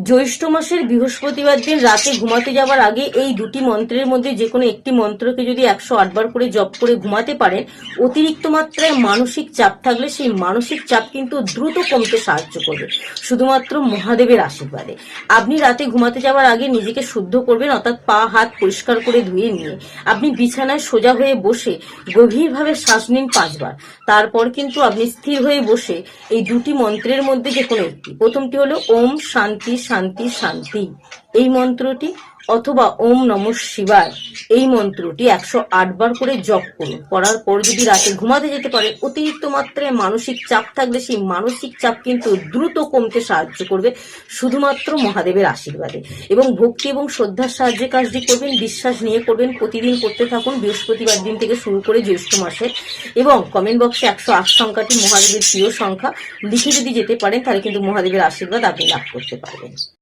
জ্যৈষ্ঠ মাসের বৃহস্পতিবার দিন রাতে ঘুমাতে যাওয়ার আগে এই দুটি মন্ত্রের মধ্যে যে কোনো একটি মন্ত্রকে যদি 108 বার করে জপ করে ঘুমাতে পারেন, অতিরিক্ত মাত্রায় মানসিক চাপ থাকলে সেই মানসিক চাপ কিন্তু দ্রুত কমতে সাহায্য করবে, শুধুমাত্র মহাদেবের আশীর্বাদে। আপনি রাতে ঘুমাতে যাওয়ার আগে নিজেকে শুদ্ধ করবেন, অর্থাৎ পা হাত পরিষ্কার করে ধুয়ে নিয়ে আপনি বিছানায় সোজা হয়ে বসে গভীরভাবে শ্বাস নিন 5 বার। তারপর কিন্তু আপনি স্থির হয়ে বসে এই দুটি মন্ত্রের মধ্যে যে কোনো একটি, প্রথমটি হলো ওম শান্তি শান্তি শান্তি এই মন্ত্রটি, অথবা ওম নমঃ শিবায় এই মন্ত্রটি 108 বার করে জপ করুন। করার পর যদি রাতে ঘুমাতে যেতে পারে, অতিরিক্ত মাত্রায় মানসিক চাপ থাকলে সেই মানসিক চাপ কিন্তু দ্রুত কমতে সাহায্য করবে, শুধুমাত্র মহাদেবের আশীর্বাদে। এবং ভক্তি এবং শ্রদ্ধার সাহায্যে কাজটি করবেন, বিশ্বাস নিয়ে করবেন, প্রতিদিন করতে থাকুন, বৃহস্পতিবার দিন থেকে শুরু করে জ্যৈষ্ঠ মাসে। এবং কমেন্ট বক্সে 108 সংখ্যাটি মহাদেবের প্রিয় সংখ্যা লিখে যদি যেতে পারেন, তাহলে কিন্তু মহাদেবের আশীর্বাদ আপনি লাভ করতে পারবেন।